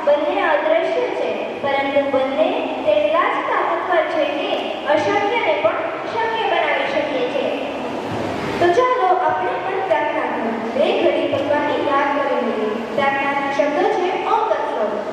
બંને અદ્રશ્ય છે, પરંતુ બંને તેટલા જ તાકાતવર છે કે અશક્યને પણ શક્ય બનાવી શકીએ છીએ. તો ચાલો આપણે પણ પ્રાર્થના કરીએ. બે ઘડી ભગવાનની યાદ કરી લઈએ. પ્રાર્થનાના શબ્દો છે ઓમ તત્સત.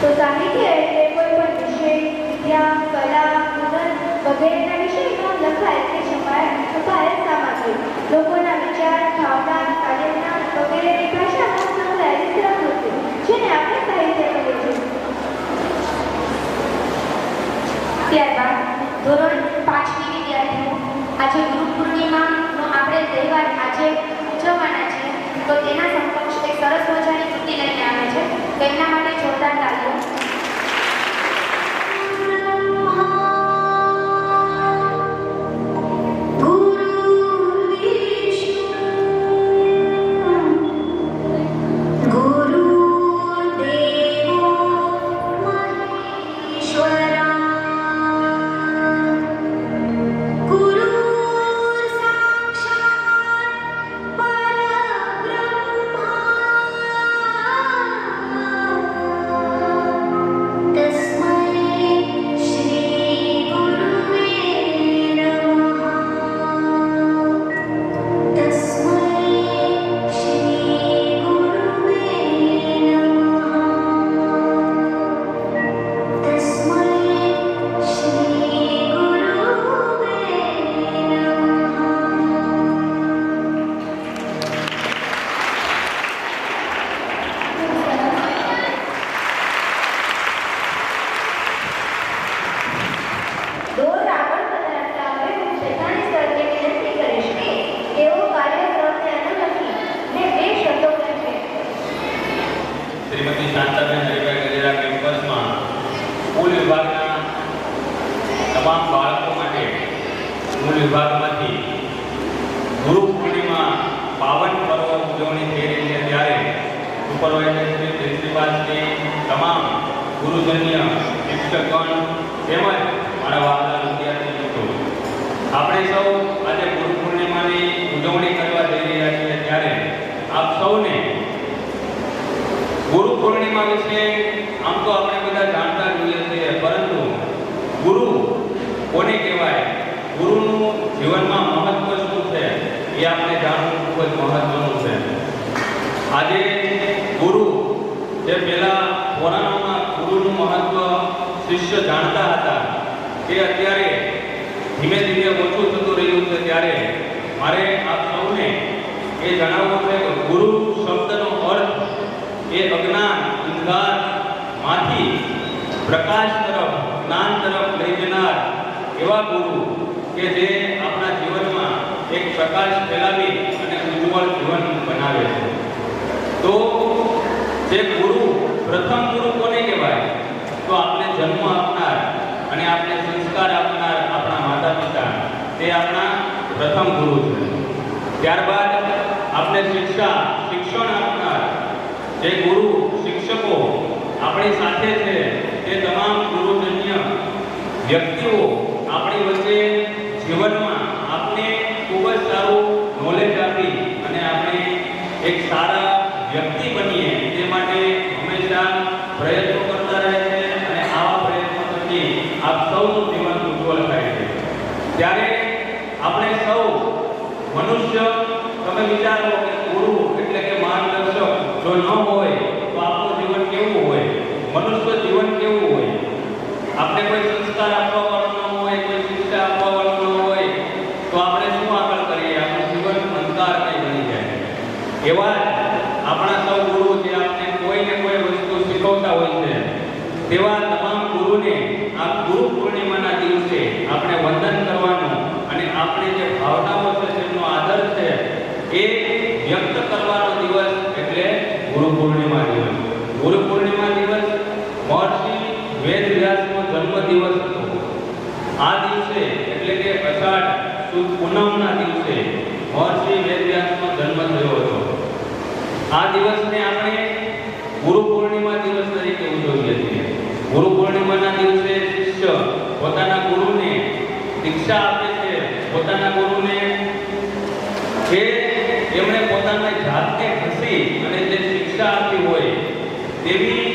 તો સાહિત્ય એટલે કોઈ પણ વિષય, વિદ્યા, કલા, વિજ્ઞાન વગેરેના વિષયમાં લખાય કે છપાયેલ સામગ્રી, લોકોના વિચાર, ભાવના, કાર્યજ્ઞાન વગેરેની ભાષામાં સંકળાયેલી પ્રવૃત્તિ, જેને આપણે સાહિત્ય કહીએ છીએ. ત્યારબાદ ધોરણ 5ની વિદ્યાર્થીઓ આજે ગુરુ પૂર્ણિમાનો આપણે તહેવાર આજે ઉજવવાના છે, તો તેના સમકક્ષ એક સરસ મજાની કૃતિ લઈને આવે છે. તેમના માટે જોરદાર તાળીઓ. શ્રીમતી શાંતાબેન હરિભાઈ ગજેરા કેમ્પસમાં સ્કૂલ વિભાગના તમામ બાળકો માટે સ્કૂલ વિભાગમાંથી ગુરુ પૂર્ણિમા પાવન પર્વ ઉજવણી થઈ રહી છે, ત્યારે સુપરવાઇઝર શ્રી પ્રિન્સિપાલ શ્રી, તમામ ગુરુજન્ય શિક્ષકગણ તેમજ મારા વાલા વિદ્યાર્થી મિત્રો, આપણે સૌ આજે ગુરુ પૂર્ણિમાની ઉજવણી કરવા જઈ રહ્યા છીએ, ત્યારે આપ સૌને ગુરુ પૂર્ણિમા વિશે આમ તો આપણે બધા જાણતા જોઈએ છીએ, પરંતુ ગુરુ કોને કહેવાય, ગુરુનું જીવનમાં મહત્વ શું છે એ આપણે જાણવું ખૂબ જ મહત્વનું છે. આજે ગુરુ જે પહેલા પુરાણોમાં ગુરુનું મહત્વ શિષ્ય જાણતા હતા, તે અત્યારે ધીમે ધીમે ઓછું થતું રહ્યું છે, ત્યારે મારે આપ સૌને એ જણાવવું છે કે ગુરુ શબ્દનો અર્થ એ અજ્ઞાન અંધકારમાંથી પ્રકાશ તરફ, જ્ઞાન તરફ લઈ જનાર એવા ગુરુ કે જે આપણા જીવનમાં એક પ્રકાશ ફેલાવી અને ઉજ્જવળ જીવન બનાવે છે. તો જે ગુરુ, પ્રથમ ગુરુ કોને કહેવાય? તો આપણે જન્મ આપનાર અને આપણે સંસ્કાર આપનાર આપણા માતા પિતા, તે આપણા પ્રથમ ગુરુ છે. ત્યારબાદ આપણે શિક્ષણ આપનાર જે ગુરુ શિક્ષકો આપણી સાથે છે, તે તમામ ગુરુજન્ય વ્યક્તિઓ આપણી વચ્ચે જીવનમાં આપણે ખૂબ જ સારું નોલેજ આપી અને આપણે એક સારા વ્યક્તિ બનીએ તે માટે હંમેશા પ્રયત્નો કરતા રહે છે, અને આવા પ્રયત્નો થકી આપ સૌનું જીવન ઉજ્જવળ થાય છે. ત્યારે આપણે સૌ મનુષ્ય, તમે વિચારો કે ગુરુ એટલે કે માર્ગદર્શક જો ન હોય તો આપણું જીવન કેવું હોય, મનુષ્ય જીવન કેવું હોય? આપણે કોઈ સંસ્કાર આપવા વાળો ન હોય, કોઈ શિક્ષા આપવા વાળો ન હોય, તો આપણે શું આગળ કરીએ? આપણું જીવન અંધકારમય બની જાય. એવા આપણા સૌ ગુરુ જે આપણે કોઈ ને કોઈ વસ્તુ શીખવતા હોય છે, તેવા તમામ ગુરુને આ ગુરુ પૂર્ણિમાના દિવસે આપણે વંદન કરવાનું અને આપણી જે ભાવનાઓ છે, જેમનો આદર છે, એ વ્યક્ત કરવાનો દિવસ એટલે ગુરુ પૂર્ણિમા દિવસ. ગુરુ પૂર્ણિમા દિવસ મહર્ષિ વેદવ્યાસનો જન્મ દિવસ હતો. આ દિવસે એટલે કે અષાઢ સુદ પૂનમના દિવસે મહર્ષિ વેદવ્યાસનો જન્મ થયો હતો. આ દિવસને આપણે ગુરુ પૂર્ણિમા દિવસ તરીકે ઉજવીએ છીએ. ગુરુ પૂર્ણિમાના દિવસે શિષ્ય પોતાના ગુરુને દીક્ષા આપે છે, પોતાના ગુરુને જે એમણે પોતાના જાતને ઘસી અને જે શિક્ષા આપી હોય તેવી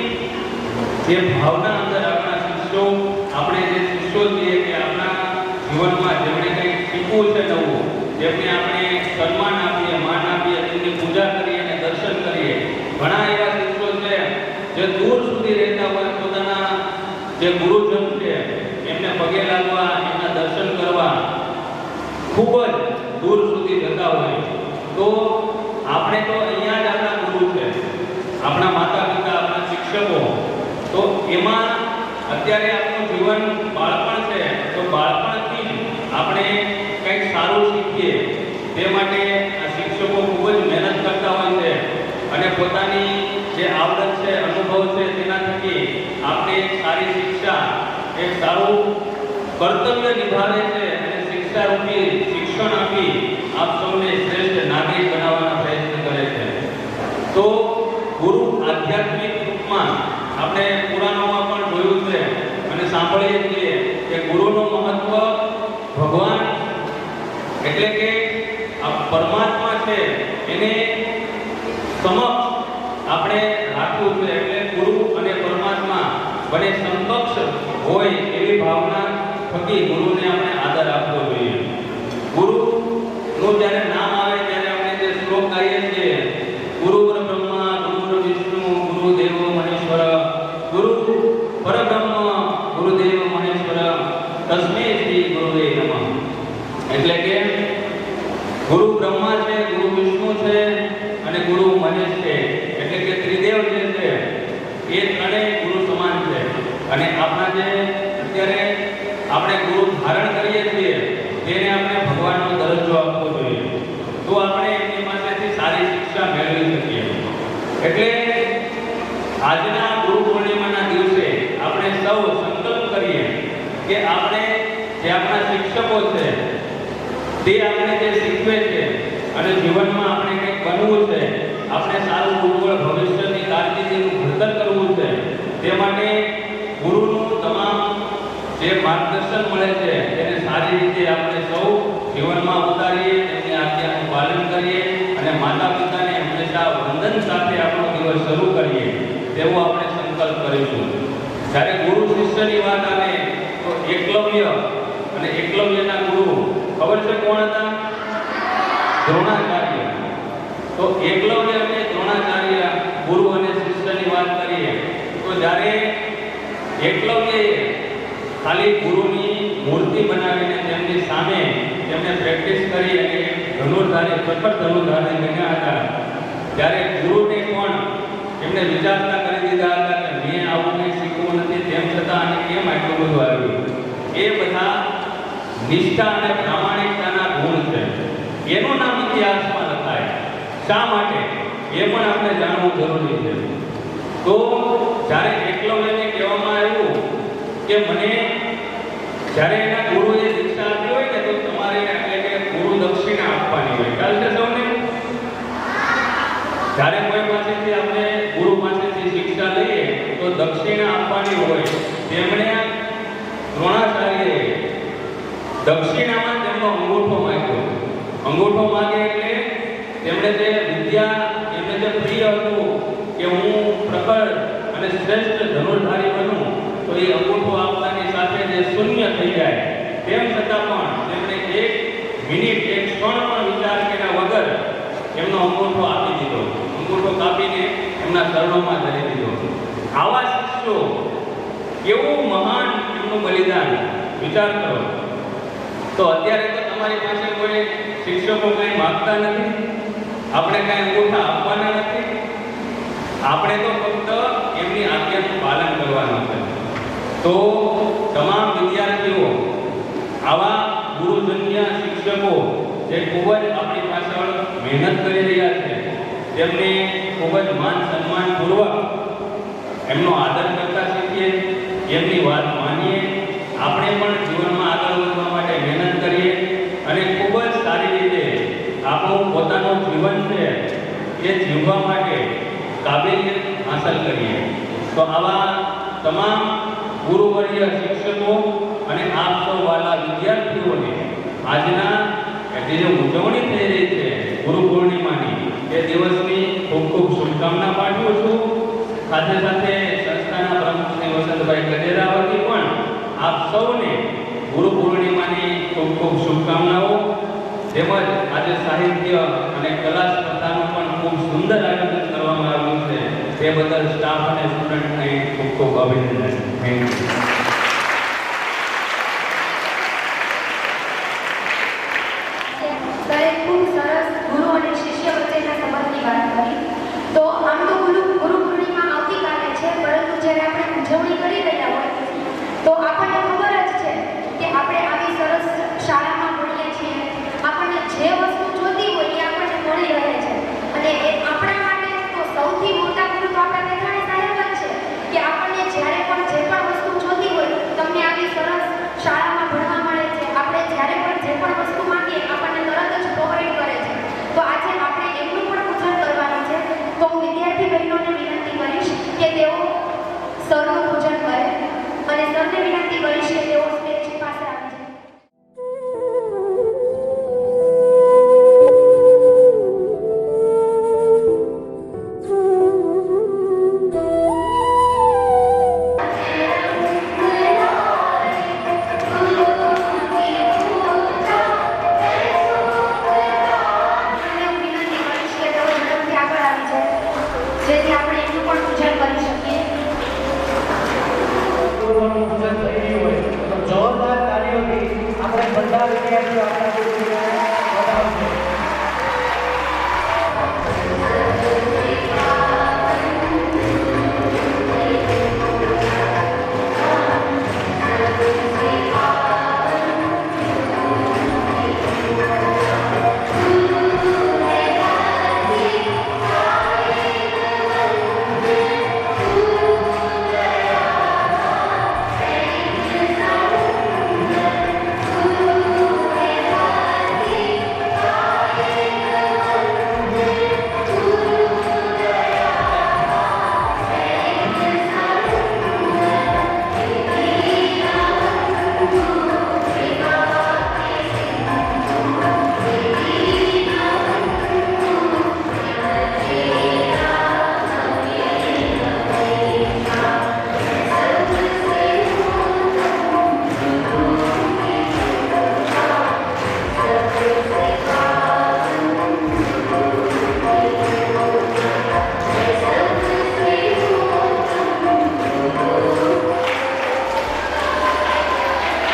જે ભાવના અંદર આપણા શિષ્યો, આપણે જે શિષ્યો છીએ કે આપણા જીવનમાં જેમણે કંઈક શીખવું છે નવું, જેમને આપણે સન્માન આપીએ, માન આપીએ, તેમની પૂજા કરીએ અને દર્શન કરીએ. ઘણા એવા શિષ્યો છે જે દૂર સુધી રહેતા હોય, પોતાના જે ગુરુજન છે એમને પગે લાગવા, એમના દર્શન કરવા ખૂબ જ દૂર સુધી જતા હોય. તો આપણે તો અહીંયા જ આપણા ગુરુ છે, આપણા માતા પિતા, આપણા શિક્ષકો. તો એમાં અત્યારે આપણું જીવન બાળપણ છે, તો બાળપણથી જ આપણે કંઈક સારું કર્તવ્ય નિભાવે છે અને શિક્ષારૂપી શિક્ષણ આપી આપ સૌને શ્રેષ્ઠ નાગરિક બનાવવાના પ્રયત્ન કરે છે. તો ગુરુ આધ્યાત્મિક રૂપમાં આપણે પુરાણોમાં પણ જોયું છે અને સાંભળીએ છીએ કે ગુરુનું મહત્વ ભગવાન એટલે કે આ પરમાત્મા છે એને સમક્ષ આપણે રાખવું છે. એટલે ગુરુ અને પરમાત્મા બંને સમકક્ષ હોય એવી ભાવના થકી ગુરુને આપણે આદર આપવો જોઈએ. ગુરુનું જ્યારે નામ આવે ત્યારે આપણે જે શ્લોક ગાઈએ છીએ, ગુરુ બ્રહ્મા ગુરુ વિષ્ણુ ગુરુ દેવ મહેશ્વર, ગુરુ પરબ્રહ્મ ગુરુદેવ મહેશ્વર, તસ્મૈ શ્રી ગુરુવે નમઃ. એટલે કે ગુરુ બ્રહ્મા છે, ગુરુ વિષ્ણુ છે અને ગુરુ મહેશ છે. એટલે કે ત્રિદેવ જે છે એ ત્રણેય ગુરુ સમાન છે. અને આપણા જે અત્યારે આપણે ગુરુ ધારણ કરીએ છીએ તેને આપણે ભગવાનનો દરજ્જો આપવો જોઈએ, તો આપણે એમની પાસેથી સારી શિક્ષા મેળવી શકીએ. એટલે આજના ગુરુ પૂર્ણિમાના દિવસે આપણે સૌ સંકલ્પ કરીએ કે આપણે જે આપણા શિક્ષકો છે તે આપણે જે શીખવે છે અને જીવનમાં આપણે કંઈક બનવું છે, આપણે સારું ઉજ્જવળ ભવિષ્યની કારકિર્દીનું ઘડતર કરવું છે, તે માટે ગુરુનું તમામ જે માર્ગદર્શન મળે છે તેને સારી રીતે આપણે સૌ જીવનમાં ઉતારીએ, તેમની આજ્ઞાનું પાલન કરીએ અને માતા પિતાને હંમેશા વંદન સાથે આપણો દિવસ શરૂ કરીએ તેવો આપણે સંકલ્પ કરીશું. જ્યારે ગુરુ શિષ્યની વાત આવે તો એકલવ્ય અને એકલવ્યના ગુરુ ખબર છે કોણ હતા? દ્રોણાચાર્ય. તો એકલવ્ય અને દ્રોણાચાર્ય ગુરુ અને શિષ્યની વાત કરીએ તો જ્યારે એકલવ્યએ ખાલી ગુરુની મૂર્તિ બનાવીને તેમની સામે તેમને પ્રેક્ટિસ કરી અને ધનુર્ધારી પ્રખર ધનુર્ધારી બન્યા હતા, ત્યારે ગુરુને પણ એમને વિચારતા કરી દીધા હતા કે મેં આવું કંઈ શીખવું નથી, તેમ છતાં અને કેમ આટલું બધું આવ્યું. એ બધા નિષ્ઠા અને પ્રામાણિકતાના ગુણ છે. એનું નામ ઇતિહાસમાં લખાય. શા માટે એ પણ આપણે જાણવું જરૂરી છે. તો જ્યારે એકલવ્યને કહેવામાં આવ્યું કે મને જ્યારે એના ગુરુએ દીક્ષા આપી હોય ને તો તમારે એટલે કે ગુરુ દક્ષિણા આપવાની હોય. ખ્યાલ છે સૌને? જ્યારે કોઈ પાસેથી આપણે ગુરુ પાસેથી શિક્ષા લઈએ તો દક્ષિણા આપવાની હોય. તેમણે દ્રોણાચાર્યએ દક્ષિણામાં તેમનો અંગૂઠો માંગ્યો. અંગૂઠો માંગે એટલે તેમણે જે વિદ્યા એમને જે પ્રિય હતું કે હું પ્રખર અને શ્રેષ્ઠ ધનુર્ધારી બનું, તો એ અંગૂઠો આપવાની સાથે જે શૂન્ય થઈ જાય, તેમ છતાં પણ તેમણે એક મિનિટ એક ક્ષણ પણ વિચાર કર્યા વગર એમનો અંગૂઠો આપી દીધો. અંગૂઠો કાપીને એમના ચરણોમાં ધરી દીધો. આવા શિષ્યો કેવું મહાન એમનું બલિદાન વિચાર કરો. તો અત્યારે તો તમારી પાસે કોઈ શિક્ષકો કંઈ માગતા નથી, આપણે કાંઈ અંગૂઠા આપવાના નથી, આપણે તો ફક્ત એમની આજ્ઞાનું પાલન કરવાનું છે. તો તમામ વિદ્યાર્થીઓ આવા ગુરુજન્ય શિક્ષકો જે ખૂબ જ આપણી પાછળ મહેનત કરી રહ્યા છે તેમને ખૂબ જ માન સન્માનપૂર્વક એમનો આદર કરતા શીખીએ, એમની વાત માનીએ, આપણે પણ જીવનમાં આગળ વધવા માટે મહેનત કરીએ અને ખૂબ જ સારી રીતે આપણું પોતાનું જીવન છે એ જીવવા માટે કાબેલિયત હાંસલ કરીએ. તો આવા તમામ ગુરુવર્ય શિક્ષકો અને આપ સૌ વાલા વિદ્યાર્થીઓને આજના જે ઉજવણી થઈ રહી છે ગુરુ પૂર્ણિમાની, એ દિવસની ખૂબ ખૂબ શુભકામના પાઠવું છું. સાથે સાથે સંસ્થાના પ્રમુખ શ્રી વસંતભાઈ ગજેરા વતી પણ આપ સૌને ગુરુ પૂર્ણિમાની ખૂબ ખૂબ શુભકામનાઓ. તેમજ આજે સાહિત્ય અને કલા સ્પર્ધાનું પણ ખૂબ સુંદર આયોજન કરવામાં આવ્યું છે, તે બદલ સ્ટાફ અને સ્ટુડન્ટને ખૂબ ખૂબ અભિનંદન. Thank you. સરે ખૂબ સરસ ગુરુ અને શિષ્ય વચ્ચેના સંબંધની વાત કરી. તો આમ તો ગુરુ પૂર્ણિમા આવતીકાલે છે, પરંતુ જ્યારે આપણે ઉજવણી કરી રહ્યા હોય તો આપણને ખબર જ છે કે આપણે આવી સરસ શાળામાં ભણીએ છીએ, આપણને જે વસ્તુ જોતી હોય એ આપણને મળી રહે છે. અને એ આપણા માટે તો સૌથી મોટા ગુરુ તો આપણા મેઘાણી સાહેબ જ છે કે આપણને જ્યારે પણ જે પણ વસ્તુ જોતી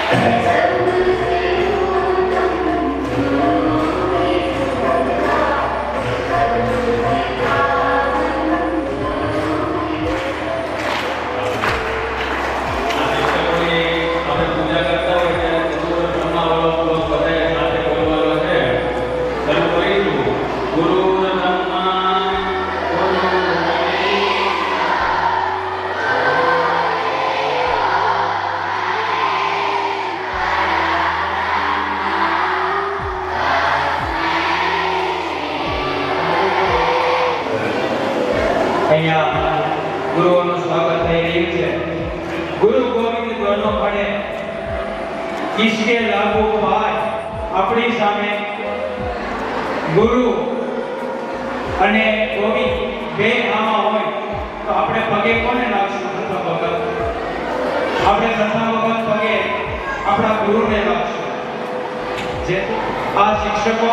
આ શિક્ષકોની આપણે પૂજા કરતા હોય ત્યારે ગુરુ બ્રહ્માવાળો શ્લોક બધાએ સાથે બોલવાનો છે. શરૂ કરીશું. ગુરુ બ્રહ્મા ગુરુ અહીંયા ગુરુઓનું સ્વાગત થઈ રહ્યું છે. ગુરુ ગોવિંદ દોનો પડે કિસકે લાગુ પાય. આપણી સામે ગુરુ અને ગોવિંદ બે આમાં હોય તો આપણે પગે કોને લાગશું? પ્રથમ વખત આપણે પ્રથમ વખત પગે આપણા ગુરુને લાગશું. જે આ શિક્ષકો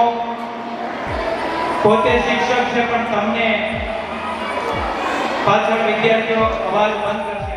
પોતે શિક્ષક છે પણ તમને પાછળ વિદ્યાર્થીઓ અવાજ બંધ કરશે.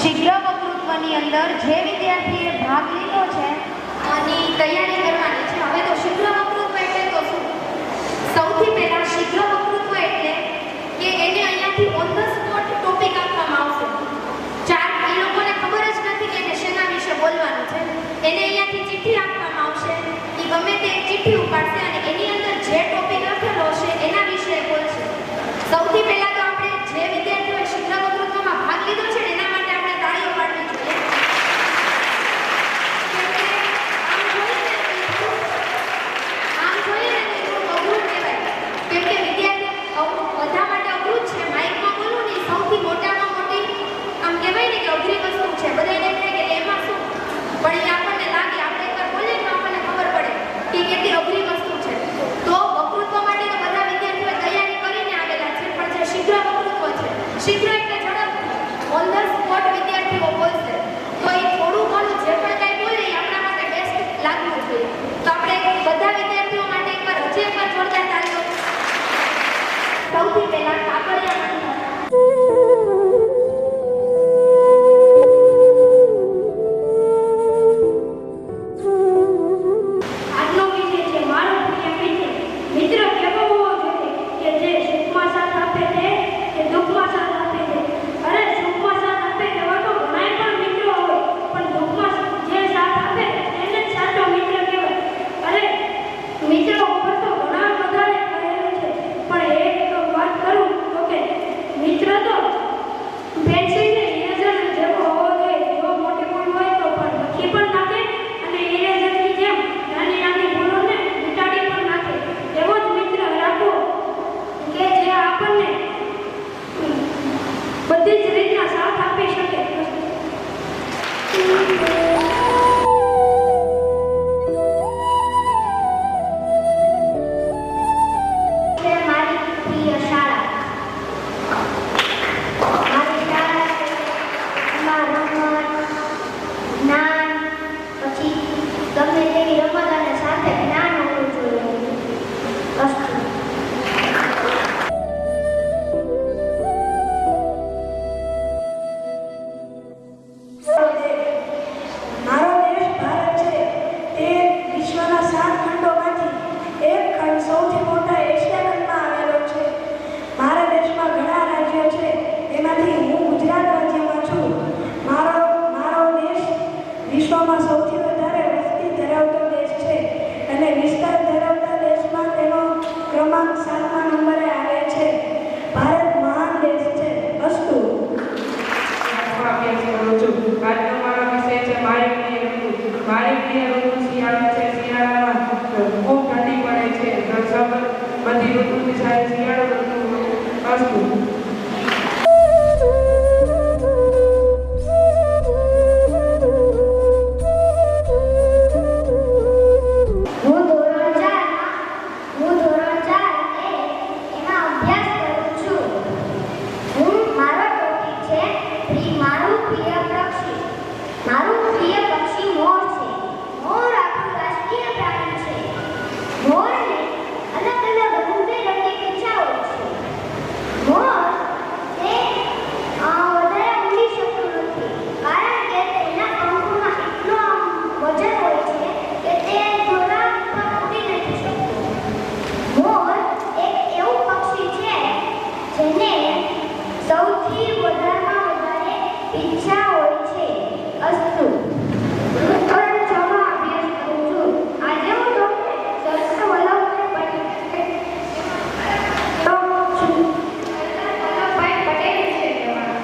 શીઘ્ર વક્તૃત્વની અંદર જે વિદ્યાર્થીએ ભાગ લીધો છે આની તૈયારી કરવાની છે. હવે તો શીઘ્ર વક્તૃત્વ એટલે તો શું? સૌથી પહેલા શીઘ્ર વક્તૃત્વ એટલે કે એને અહીંયાથી ઓન ધ સ્પોટ ટોપિક આપવામાં આવશે. એ લોકોને ખબર જ નથી કે એને શેના વિશે બોલવાનું છે. એને અહીંયાથી ચિઠ્ઠી આપવામાં આવશે. એ ગમે તે એક ચિઠ્ઠી ઉપાડશે અને એની અંદર જે ટોપિક લખેલો હશે એના વિશે બોલશે. સૌથી પહેલા તો આપણે જે વિદ્યાર્થીઓએ શીઘ્ર વક્તૃત્વમાં ભાગ લીધો છે ને એના માટે આપણે તાળીઓ પાડવી જોઈએ. આમ જોઈએ ને તો અઘરું કહેવાય. કેમ કે વિદ્યાર્થીઓ બધા માટે અઘરું જ છે. માઇકમાં બોલવું ને સૌથી મોટામાં મોટી આમ કહેવાય ને કે અઘરી વસ્તુ છે. બધાને એમ થાય કે એમાં શું, પણ એ આપણને લાગે, આપણે એકવાર બોલીએ તો આપણને ખબર પડે કે કેટલી અઘરી વસ્તુ છે. તો વક્તૃત્વ માટે તો બધા વિદ્યાર્થીઓ તૈયારી કરીને આવેલા છે, પણ જે શીઘ્ર વક્તૃત્વ છે, શીઘ્ર એટલે ઝડપ, ઓન ધ સ્પોટ વિદ્યાર્થીઓ બોલશે. તો એ થોડું ઘણું જે પણ કાંઈ બોલે એ આપણા માટે બેસ્ટ લાગવું જોઈએ. તો આપણે બધા વિદ્યાર્થીઓ માટે એકવાર હજી એકવાર જોરદાર તાળીઓ. સૌથી પહેલા કાગળિયા આજનો વિષય છે મારો પ્રિય મિત્ર. મિત્ર કેવો હોવો જોઈએ કે જે સુખમાં સાથ આપે છે કે દુઃખમાં સાથ આપે છે. અરે સુખમાં સાથ આપે તેવા તો ઘણાય પણ મિત્રો હોય, પણ દુઃખમાં જે સાથ આપે એને જ સાચો મિત્ર કહેવાય. અરે મિત્રો ઉપર તો ઘણા વધારે કહેલું છે, પણ એક તો વાત કરું તો કે મિત્ર તો પેન્સિલને ઇરેઝર જેવો હોવો જોઈએ. જો મોટી ભૂલ હોય તો પણ લખી પણ નાખે અને ઇરેઝરની જેમ નાની નાની ભૂલોને મિટાડી પણ નાખે. એવો જ મિત્ર રાખવો કે જે આપણને બધી જ રીતના સાથ આપી શકે. છે મારી પ્રિય શાળા. મારી શાળા છે એમાં રમત, જ્ઞાન, પછી ગમે તેવી રમત અને સાથે જ્ઞાન હોવું જોઈએ. અસ્તુ. મારો દેશ ભારત છે તે વિશ્વના 7 ખંડોમાંથી એક ખંડ સૌથી મોટા એશિયા ખંડમાં આવેલો છે. મારા દેશમાં ઘણા રાજ્યો છે, એમાંથી હું ગુજરાત રાજ્યમાં છું. મારો દેશ વિશ્વમાં સૌથી વધારે વસ્તી ધરાવતો દેશ છે અને વિસ્તાર ધરાવતા દેશમાં તેનો ક્રમાંક 7મા નંબરે આવે છે. ભારત મહાન દેશ છે. અસ્તુ. અભ્યાસ કરું છું. આજનો મારો વિષય છે મારી પ્રિય ઋતુ. મારી પ્રિય ઋતુ શિયાળો છે. શિયાળામાં ખૂબ ઠંડી પડે છે. બધી ઋતુની સાથે શિયાળો ઋતુ અસ્તુ. હું ધોરણ 4 એમાં અભ્યાસ કરું છું. મારો ટોપિક છે મારું પ્રિય પક્ષી. મારું પ્રિય પક્ષી મોર છે. મોર આપણું રાષ્ટ્રીય પ્રાણી છે. મોરને અલગ અલગ રંગબેરંગી પીંછા હોય છે. મોર તે વધારે ઉડી શકતું નથી, કારણ કે તેના પંખોમાં એટલો વજન હોય છે કે તે દોરા પર ઉડી નથી શકતું. મોર એક એવું પક્ષી છે જેને સૌથી વધારેમાં વધારે પીંછા હોય છે. અસ્તુ. ધોરણ 6 માં અભ્યાસ કરું છું. આજે હું તમને સરદાર વલ્લભભાઈ પટેલ વિશે કહેવાનું.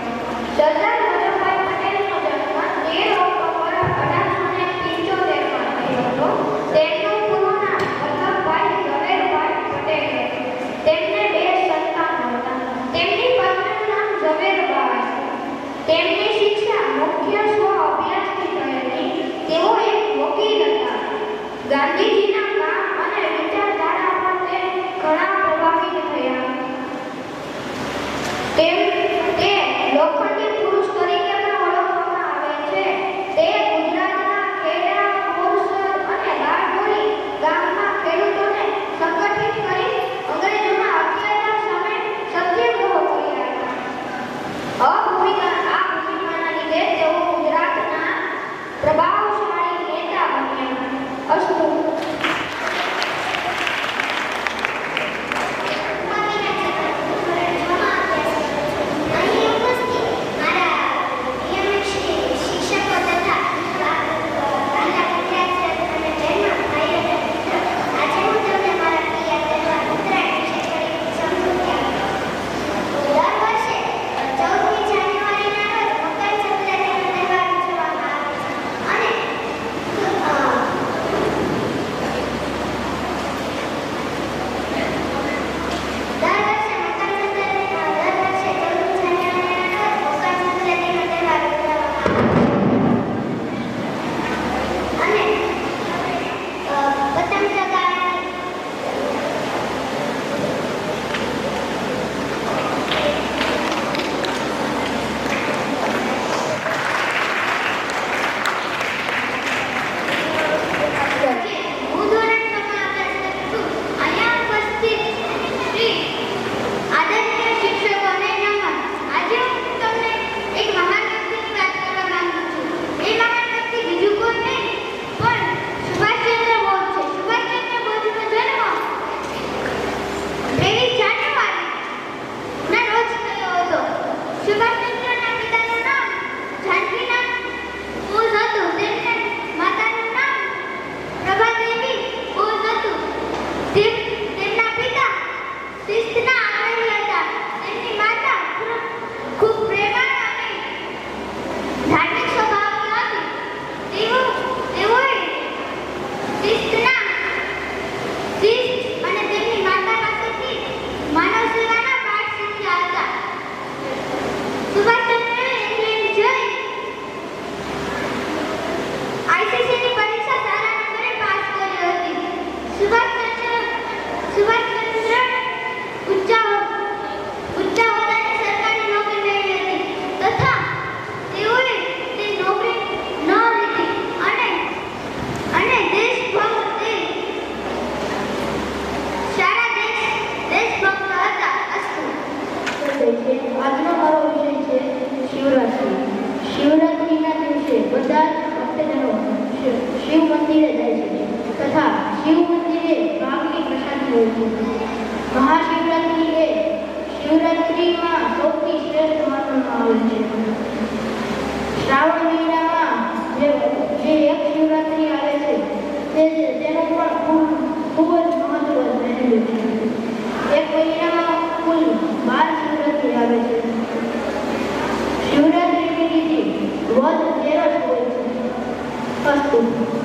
સરદાર વલ્લભભાઈ પટેલનો જન્મ 13 ઓક્ટોબર 1875 થયો હતો. તેમનું પૂરું નામ વલ્લભભાઈ ઝવેરભાઈ પટેલ હતું. તેમને 2 સંતાનો હતા. તેમની પત્નીનું નામ ઝવેરબા હતું. તેમની શિક્ષા મુખ્ય સ્વ અભ્યાસથી થયેલી. તેઓ એક વકીલ હતા. ગાંધીજીના કામ અને વિચારધારા પર તે ઘણા પ્રભાવિત થયા. તે લોખંડી પુરુષ તરીકે પણ ઓળખવામાં આવે છે. તે ગુજરાતના ખેડા, બોરસદ અને બારડોલી ગામમાં ખેડૂતોને સંગઠિત કરી અંગ્રેજોના અત્યાચાર સામે સત્યાગ્રહો કર્યા હતા. આ ભૂમિકાના લીધે બધા જ ભક્તજનો શિવ મંદિરે જાય છે તથા શિવ મંદિરે ભાગની પ્રસાદી હોય છે. મહાશિવરાત્રિ એ શિવરાત્રિમાં સૌથી શ્રેષ્ઠ માનવામાં આવે છે. શ્રાવણ મહિનામાં જે એક શિવરાત્રિ આવે છે તેનું પણ ખૂબ જ મહત્વ રહેલું છે. એક મહિનામાં કુલ 12 શિવરાત્રિ આવે છે. શિવરાત્રિની તિથિ વધ 13 હોય છે. અસ્તુ. શિવરાત્રિ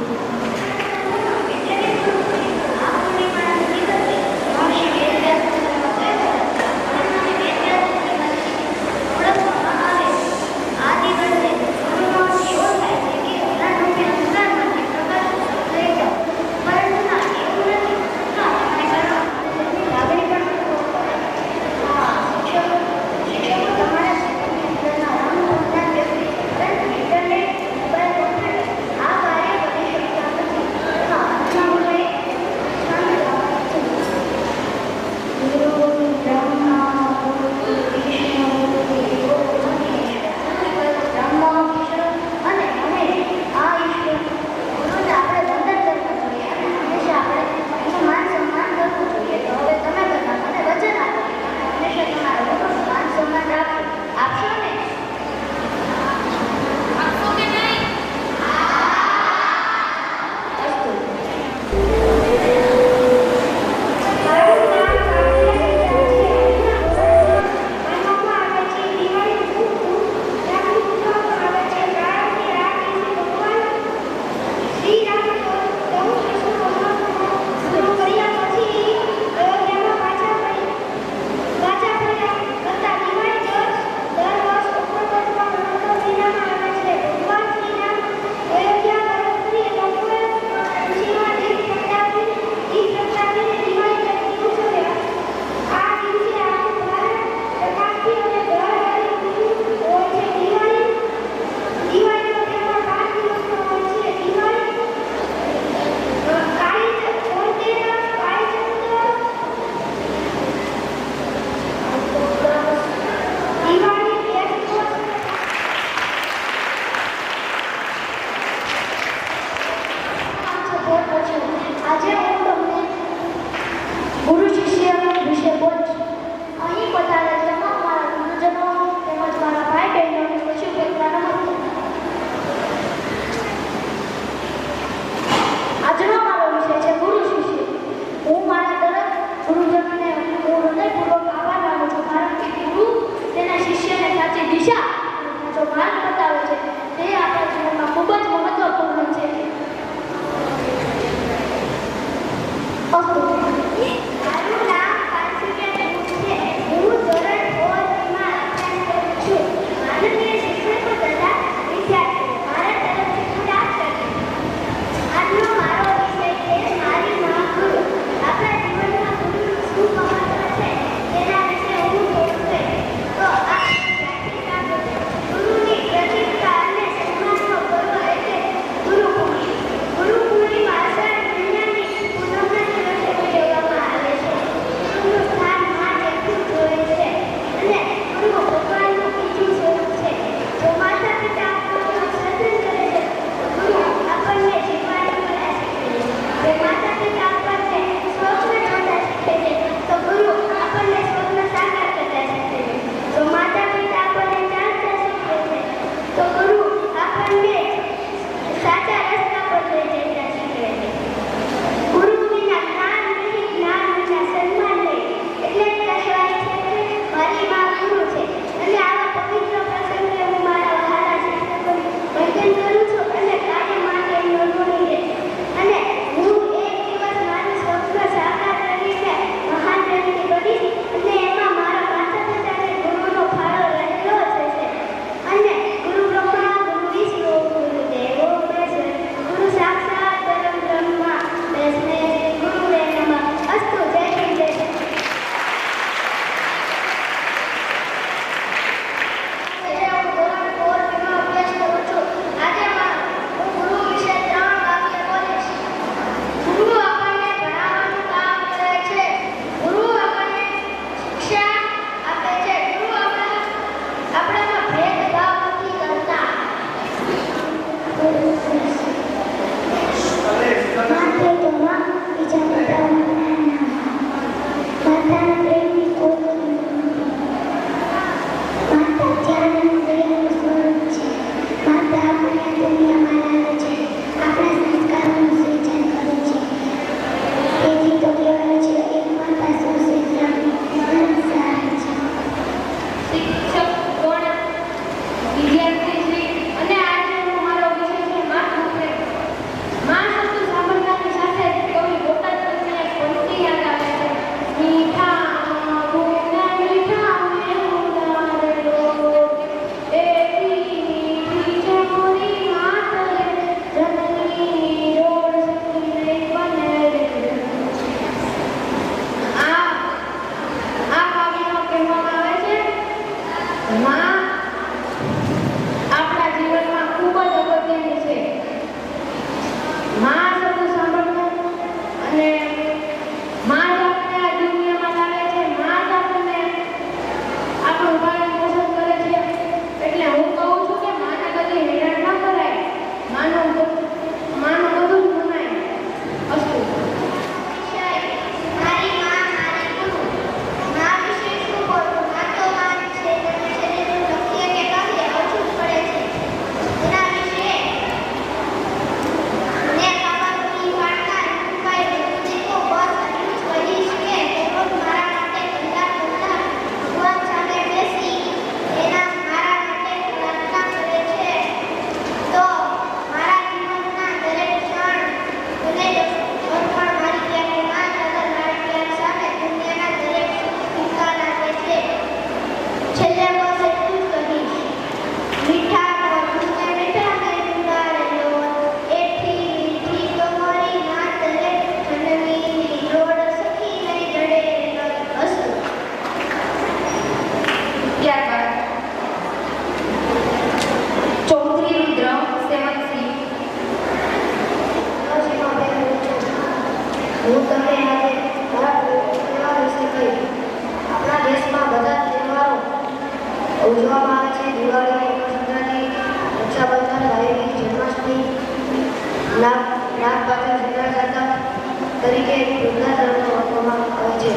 કે દુર્ગા તરફ ઓળખવામાં આવે છે.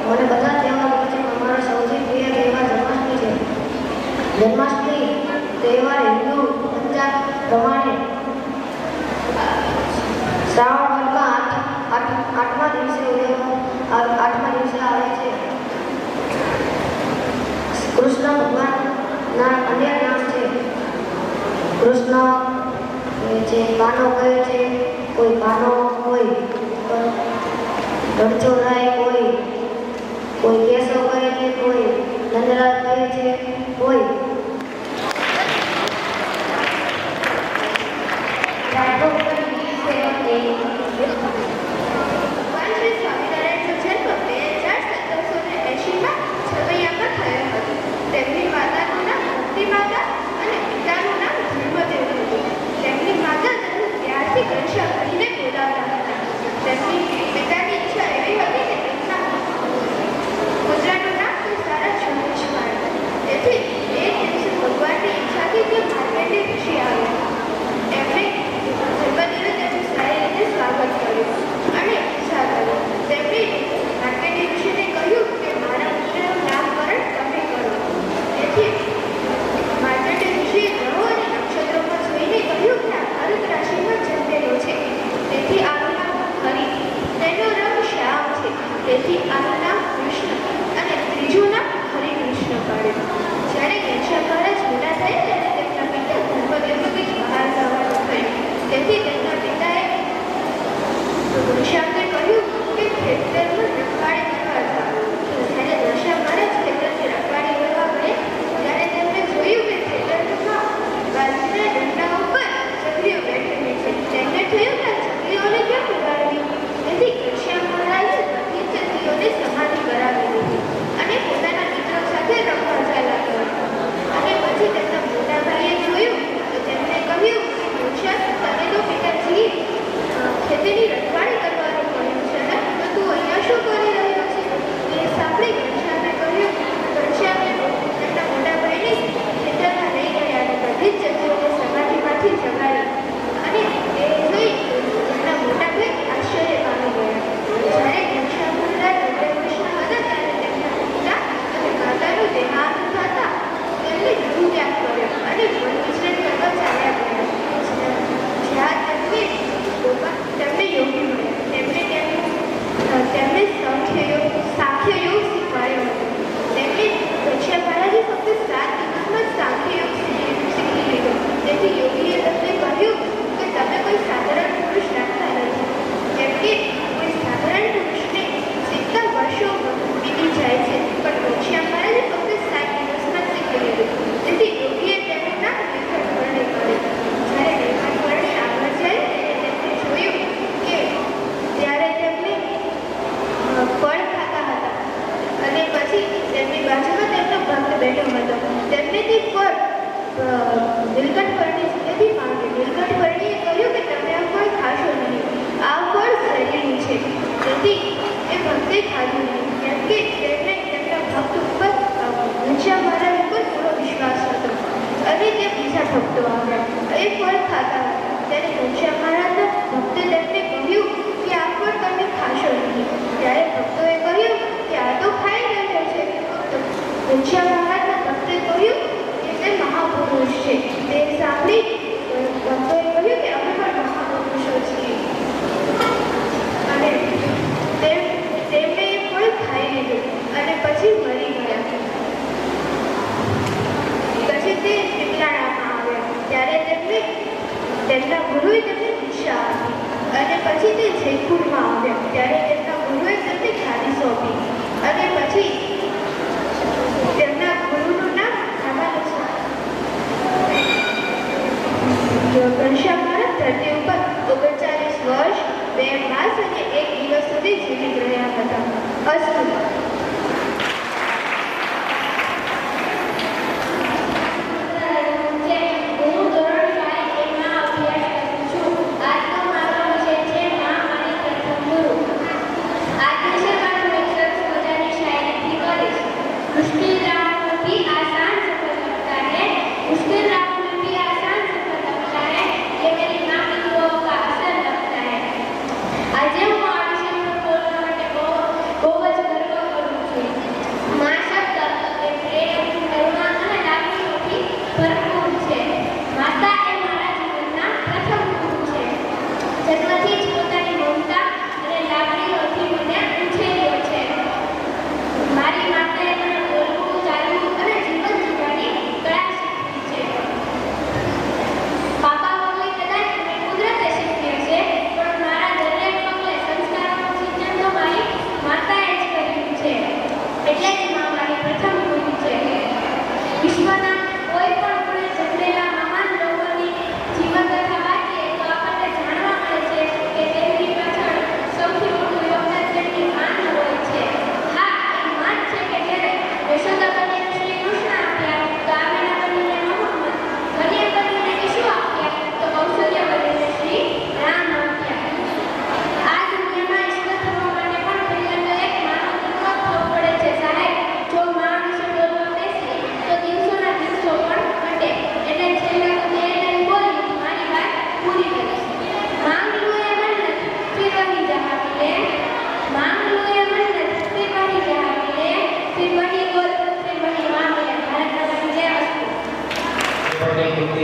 મને બધા તહેવારો પછી અમારો સૌથી પ્રિય તહેવાર જન્માષ્ટમી છે. જન્માષ્ટમી તહેવાર હિન્દુ પંચાંગ પ્રમાણે શ્રાવણ વદમાં આઠમા દિવસે આવે છે. કૃષ્ણ ભગવાનના અનેક નામ છે. કૃષ્ણ છે, કાનો કહે છે, કોઈ કાનો, કોઈ રણછોડરાય, કોઈ કેશવ કહે છે, કોઈ નંદરાજ કહે છે, કોઈ ભગવાન શ્રી સ્વામિનારાયણનો જન્મ 1780માં છવૈયામાં થયો હતો. તેમની માતાનું નામ ભક્તિ માતા અને પિતાનું નામ ધર્મદેવ હતું. તેમની માતા તેમને ત્યારથી ઘનશ્યામ કહીને બોલાવતા હતા. તેમની પિતાની ઈચ્છા એવી હતી કે તેમના પુત્રનું નામ કોઈ સારા જ્યોતિષ પાડે. તેથી એક દિવસે ભગવાનની ઈચ્છાથી તે માર્કેટે ઋષિ આવ્યા. એમણે જન્મદિને તેમનું સારી રીતે સ્વાગત કર્યું અને ઈચ્છા કરી. તેમણે માર્કેટિંગ ઋષિને કહ્યું કે મારા પુત્રનું નામકરણ તમે કરો. તેથી માર્કેટિંગ ઋષિએ ગ્રહો અને નક્ષત્રોમાં જોઈને કહ્યું કે આ ભરત રાશિમાં જન્મેલો છે, તેથી આનું નામ હરિ. તેનો રંગ શ્યામ છે, તેથી આનું નામ કૃષ્ણ અને ત્રીજું નામ હરિકૃષ્ણ પાડ્યું. જ્યારે ઘનશ્યામ મહારાજ મોટા થયા ત્યારે તેમના પિતા ધર્મદેવને કંઈક બહાર જવાનું થયું. તેથી તેમના પિતાએ ઘનશ્યામને કહ્યું કે ખેતરમાં રખવાડી કરવા જાઓ. જ્યારે ઘનશ્યામ મહારાજ ખેતરની રખવાડી કરવા ગયા ત્યારે તેમણે જોયું કે ખેતરમાં બાજરીના ડંડા ઉપર ચકલીઓ બેઠેલી છે. તેમને થયું કે આ ચકલીઓને કેમ ઉડાડવી? તેથી ઘનશ્યામ મહારાજે બધી ચકલીઓને સમાધિ કરાવી દીધી અને પોતાના મિત્રો સાથે રખવા ચાલ્યા ગયા. અને પછી તેમના મોટા ભાઈએ જોયું તો તેમને કહ્યું કે ઘનશ્યામ, તને તો પિતાજી ખેતીની રખવાડી કરવાનું કહ્યું છે ને, તો તું અહીંયા શું કરી રહ્યો છે? તે સાંભળી ઘનશ્યામે કહ્યું. ઘનશ્યામે તેમના મોટા ભાઈને ખેતરમાં લઈ ગયા અને બધી જ ચકલીઓને સમાધિમાંથી જગાડી. અને એ જોઈ તેમના મોટા ભાઈ આશ્ચર્ય પામી ગયા. જ્યારે ઘનશ્યામ મહારાજ હૃદયકૃષ્ણ હતા ત્યારે તેમના પિતા અને માતાનું દેહાંત થતા તેમને ગૃહ ત્યાગ કર્યો અને વન વિચરણ કરવા ચાલ્યા ગયા. જ્યાં તેમને યોગી મળ્યા. તેમને સાંખ્ય યોગ શીખવાડ્યો હતો. તેમને ઘનશ્યામ મહારાજે ફક્ત 7 દિવસમાં જ સાંખ્ય યોગ શીખી લીધો. તેથી યોગીએ તેમને કહ્યું કે તમે કોઈ સાધારણ પુરુષ રાખતા નથી, કેમ કે કોઈ સાધારણ પુરુષને શીખતા વર્ષો વીતી જાય છે, પણ ઘનશ્યામ મહારાજે ફક્ત 7 દિવસમાં જ શીખી લીધું. તેથી યોગીએ તેમનું નામ નીલકંઠવર્ણી કર્યું. જ્યારે નીલકંઠવર્ણી આગળ જાય ત્યારે તેમને જોયું કે ત્યારે તેમને ફળ ખાતા હતા અને પછી તેમની બાજુમાં તેમનો ભક્ત બેઠો હતો. તેમને તે ફળ નીલકંઠવર્ણી સુધી માંગ્યું. નીલકંઠવર્ણીએ કહ્યું કે તમે આ ફળ ખાશો નહીં, આ ફળ ઝેરીલું છે. તેથી એ ભક્તે ખાધું નહીં, કેમ કે તેમને તેમના ભક્ત ઉપર ઘનશ્યામ મહારાજ ઉપર પૂરો વિશ્વાસ હતો. અને તે બીજા ભક્તો આવ્યા, એ ફળ ખાતા હતા. ત્યારે ઘનશ્યામ મહારાજના ભક્તે તેમને કહ્યું કે આ ફળ તમે ખાશો નહીં. ત્યારે ભક્તોએ કહ્યું કે આ તો ખાઈ રહ્યા છે. તો ઘનશ્યામ મહારાજના ભક્તે કહ્યું કે તે મહાપુરુષ છે. તે સાંભળી ભક્તોએ કહ્યું કે અમે પણ મહાપુરુષો છીએ. અને તેમણે એ ફળ ખાઈ લીધું અને પછી મરી ગયા. પછી તે પીપળાણામાં આવ્યા ત્યારે તેમના ગુરુએ તેમને દીક્ષા આપી. અને પછી તે જયપુરમાં આવ્યા ત્યારે તેમના ગુરુએ તેમને ગાદી સોંપી. અને પછી તેમના ગુરુનું નામ ઘનશ્યામ મહારાજ ધરતી ઉપર 39 વર્ષ 2 માસ અને 1 દિવસ સુધી જીવિત રહ્યા હતા. અસ્તુ. આજે હું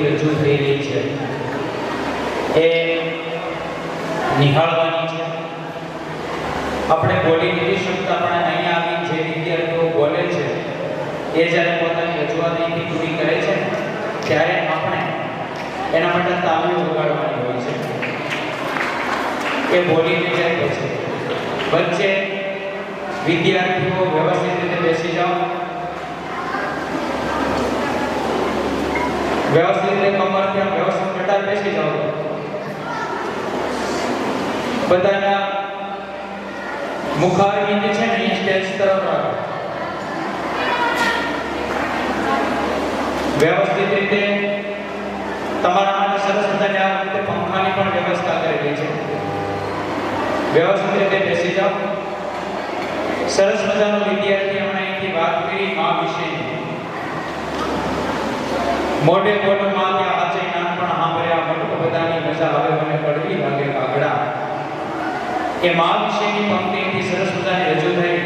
રજૂ થઈ રહી છે એ નિહાળવાની છે. આપણે બોલી નથી શકતા, પણ અહીંયા આવી જે વિદ્યાર્થીઓ બોલે છે એ જ્યારે પોતાની રજૂઆત અહીંથી પૂરી કરે છે ત્યારે આપણે એના માટે તાળીઓ વગાડવાની હોય છે. એ બોલીને જાય પછી વચ્ચે વિદ્યાર્થીઓ વ્યવસ્થિત રીતે બેસી જાઓ, વ્યવસ્થિત રીતે કમર ત્યાં વ્યવસ્થિત કટાર બેસી જાઓ. બધાના મુખારવિંદ છે ને સ્ટેજ તરફ રાખો. વ્યવસ્થિત રીતે તમારા માટે સરસ મજાની આ રીતે પંખાની પણ વ્યવસ્થા કરેલી છે. વ્યવસ્થિત રીતે બેસી જાઓ. સરસ મજાનો વિદ્યાર્થી હમણાં અહીંથી વાત કરી મા વિશેની. મોઢે મોઢે માં ત્યાં આજે નાનપણ સાંભળ્યા મોટો બધાની મજા આવે મને પડવી લાગે કાગડા. એ મા વિશેની પંક્તિથી સરસ મજાની રજૂ થઈ.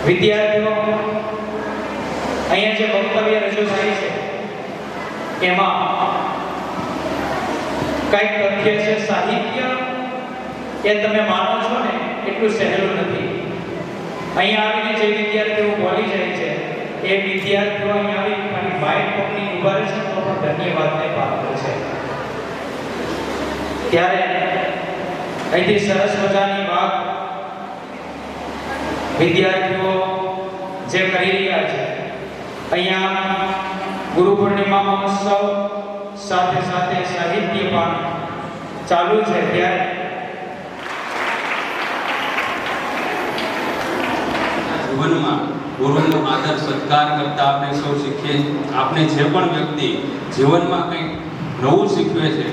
વિદ્યાર્થીઓ અહીંયા જે વક્તવ્ય રજૂ થાય છે એમાં કઈક તથ્ય છે. સાહિત્ય એ તમે માનો છો ને એટલું સહેલું નથી. અહીંયા આવીને જે વિદ્યાર્થીઓ બોલી જાય છે એ વિદ્યાર્થીઓ અહીંયા આવી મારી માઇક પકડી ઉભા રહે છે તો પણ ધન્યવાદને પાત્ર છે. ત્યારે અહીંથી સરસ મજાની વાત વિદ્યાર્થીઓ જે કરી રહ્યા છે. અહીંયા ગુરુ પૂર્ણિમા મહોત્સવ સાથે સાથે સાહિત્ય પણ ચાલુ છે. ત્યારે જીવનમાં ગુરુનો આદર સત્કાર કરતા આપણે સૌ શીખીએ. આપણે જે પણ વ્યક્તિ જીવનમાં કંઈક નવું શીખવે છે,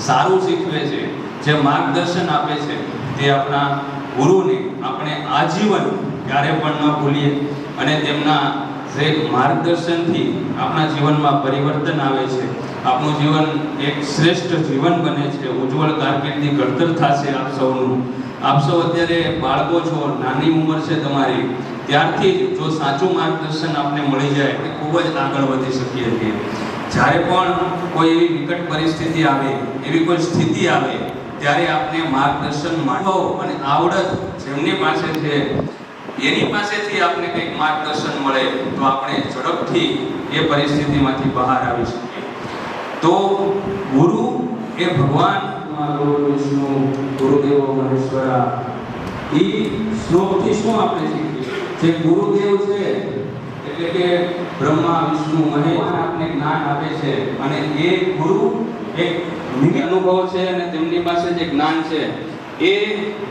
સારું શીખવે છે, જે માર્ગદર્શન આપે છે તે આપણા ગુરુને આપણે આજીવન ક્યારે પણ ન ભૂલીએ અને તેમના જે માર્ગદર્શનથી આપણા જીવનમાં પરિવર્તન આવે છે. આપણું જીવન એક શ્રેષ્ઠ જીવન બને છે, ઉજ્જવળ કારકિર્દી ઘડતર થશે આપ સૌનું. આપ સૌ અત્યારે બાળકો છો, નાની ઉંમર છે તમારી, ત્યારથી જ જો સાચું માર્ગદર્શન આપને મળી જાય તો ખૂબ જ આગળ વધી શકીએ છીએ. જ્યારે પણ કોઈ એવી વિકટ પરિસ્થિતિ આવે, એવી કોઈ સ્થિતિ આવે ત્યારે આપને માર્ગદર્શન માંડો અને આવડત જેમની પાસે છે એની પાસેથી આપને કંઈક માર્ગદર્શન મળે તો આપણે ઝડપથી એ પરિસ્થિતિમાંથી બહાર આવી શકીએ. તો ગુરુ એ ભગવાન ગુરુ વિષ્ણુ ગુરુદેવો મહેશ્વરા. એ શ્લોકથી શું આપણે શીખીએ? જે ગુરુદેવ છે એટલે કે બ્રહ્મા વિષ્ણુ મહેશ આપને જ્ઞાન આપે છે અને એ ગુરુ એક નિમિત્ત અનુભવ છે અને તેમની પાસે જે જ્ઞાન છે એ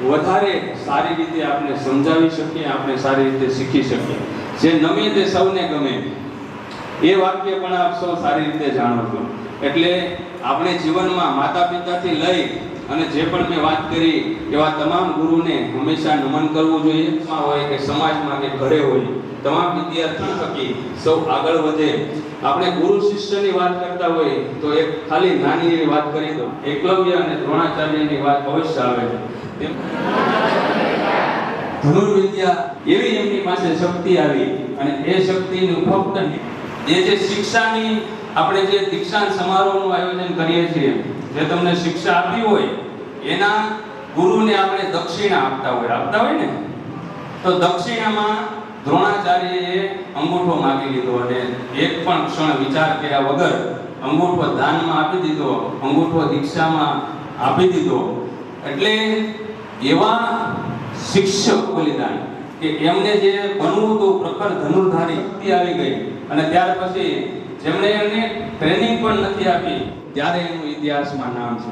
વધારે સારી રીતે આપણે સમજાવી શકીએ, આપણે સારી રીતે શીખી શકીએ. જે નમે તે સૌને ગમે એ વાક્ય પણ આપ સૌ સારી રીતે જાણો છો. એટલે આપણે જીવનમાં માતા પિતાથી લઈ અને જે પણ મેં વાત કરી એવા તમામ ગુરુને હંમેશા નમન કરવું જોઈએ. હોય કે સમાજમાં કે ઘરે હોય, તમામ વિદ્યાર્થીઓ થકી સૌ આગળ વધે. આપણે ગુરુ શિષ્યની વાત કરતા હોય તો એક ખાલી નાની એવી વાત કરી દો. એકલવ્ય અને દ્રોણાચાર્યની વાત અવશ્ય આવે છે. ધનુર્વિદ્યા એવી એમની પાસે શક્તિ આવી અને એ શક્તિનું ફક્ત એ જે શિક્ષાની આપણે જે દીક્ષાંત સમારોહનું આયોજન કરીએ છીએ, જે તમને શિક્ષા આપી હોય એના ગુરુને આપણે દક્ષિણા આપતા હોય ને, તો દક્ષિણામાં દ્રોણાચાર્યએ અંગૂઠો માગી લીધો અને એક પણ ક્ષણ વિચાર કર્યા વગર અંગૂઠો દાનમાં આપી દીધો, અંગૂઠો દીક્ષામાં આપી દીધો. એટલે એવા શિક્ષક બલિદાન કે એમને જે બનવું હતું પ્રખર ધનુર્ધારી શક્તિ આવી ગઈ અને ત્યાર પછી જેમણે એમને ટ્રેનિંગ પણ નથી આપી ત્યારે એનું ઇતિહાસમાં નામ છે.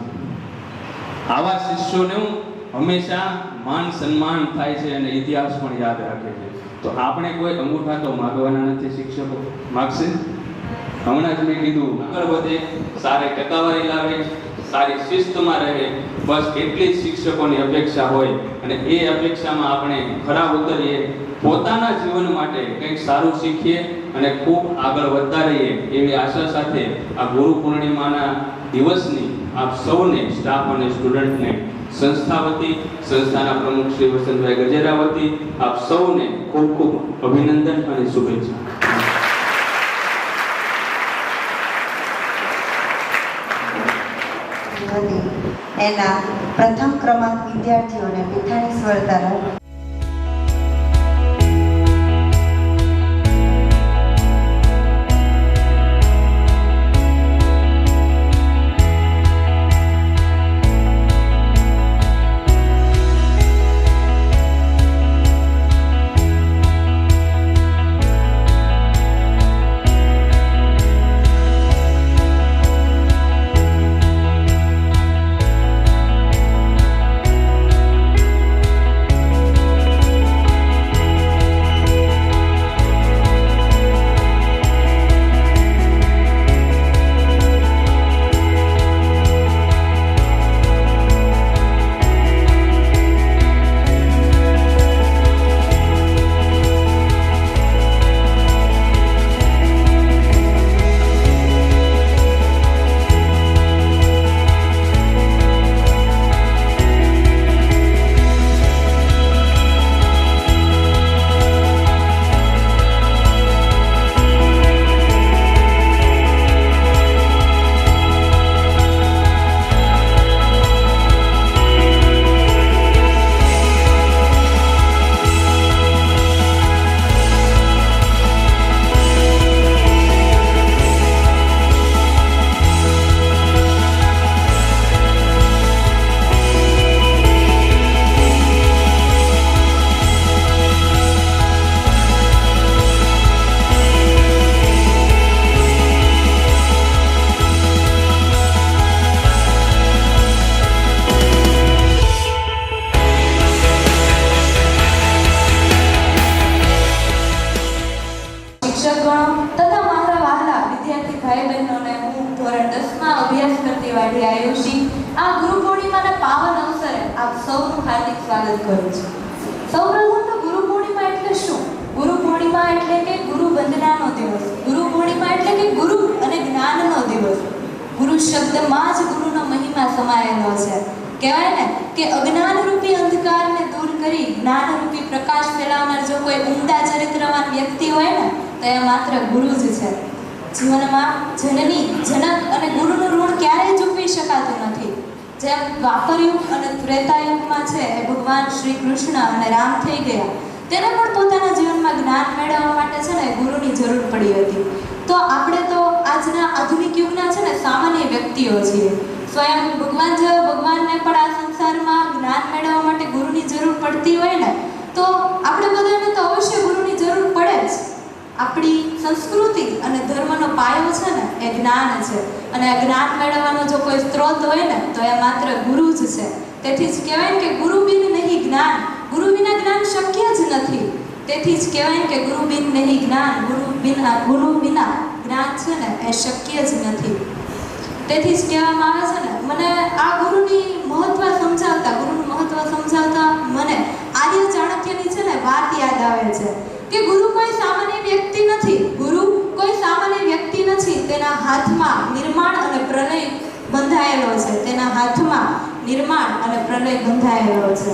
આવા શિષ્યોનું હંમેશા માન સન્માન થાય છે અને ઇતિહાસ પણ યાદ રાખે છે. તો આપણે કોઈ અંગૂઠા તો માગવાના નથી. શિક્ષકો માગશે? હમણાં જ મેં કીધું આગળ વધે, સારી ટકાવારી લાવે, સારી શિસ્તમાં રહે, બસ એટલી જ શિક્ષકોની અપેક્ષા હોય અને એ અપેક્ષામાં આપણે ખરા ઉતરીએ, પોતાના જીવન માટે કંઈક સારું શીખીએ અને ખૂબ આગળ વધતા રહીએ એવી આશા સાથે આ ગુરુ પૂર્ણિમાના દિવસની આપ સૌને, સ્ટાફ અને સ્ટુડન્ટને સંસ્થા વતી, સંસ્થાના પ્રમુખ શ્રી વસંતભાઈ ગજેરા વતી આપ સૌને ખૂબ ખૂબ અભિનંદન અને શુભેચ્છા. ક્લાસની હતી એના પ્રથમ ક્રમાંક વિદ્યાર્થીઓને મીઠાની સ્પર્ધા કહેવાય ને કે અજ્ઞાન રૂપી અંધકારને દૂર કરી જ્ઞાન રૂપી પ્રકાશ ફેલાવનાર જો કોઈ ઉમદા ચરિત્રવાન વ્યક્તિ હોય ને તો એ માત્ર ગુરુ જ છે. જીવનમાં જનની જનક અને ગુરુનું ઋણ ક્યારેય ચૂકવી શકાતું નથી. જેમ દ્વાપર યુગ અને ત્રેતા યુગમાં છે એ ભગવાન શ્રી કૃષ્ણ અને રામ થઈ ગયા, તેને પણ પોતાના જીવનમાં જ્ઞાન મેળવવા માટે છે ને ગુરુની જરૂર પડી હતી. તો આપણે તો આજના આધુનિક યુગના છે ને સામાન્ય વ્યક્તિઓ છીએ. સ્વયં ભગવાન જેવા ભગવાનને પણ આ સંસારમાં જ્ઞાન મેળવવા માટે ગુરુની જરૂર પડતી હોય ને, તો આપણે બધાને તો અવશ્ય ગુરુની જરૂર પડે જ. આપણી સંસ્કૃતિ અને ધર્મનો પાયો છે ને એ જ્ઞાન છે, અને આ જ્ઞાન મેળવવાનો જો કોઈ સ્ત્રોત હોય ને તો એ માત્ર ગુરુ જ છે. તેથી જ કહેવાય કે ગુરુ બિન નહીં જ્ઞાન, ગુરુ વિના જ્ઞાન શક્ય જ નથી. તેથી જ કહેવાય કે ગુરુ બિન નહીં જ્ઞાન, ગુરુ વિના જ્ઞાન છે ને એ શક્ય જ નથી. તેથી જ કહેવામાં આવે છે ને, મને આ ગુરુનું મહત્વ સમજાવતા મને આર્ય ચાણક્યની છે ને વાત યાદ આવે છે કે ગુરુ કોઈ સામાન્ય વ્યક્તિ નથી. ગુરુ કોઈ સામાન્ય વ્યક્તિ નથી. તેના હાથમાં નિર્માણ અને પ્રલય બંધાયેલો છે. તેના હાથમાં નિર્માણ અને પ્રલય બંધાયેલો છે.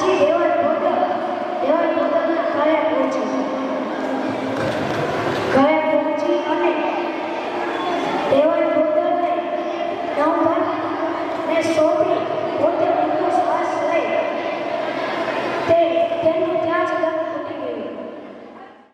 પછી જેવો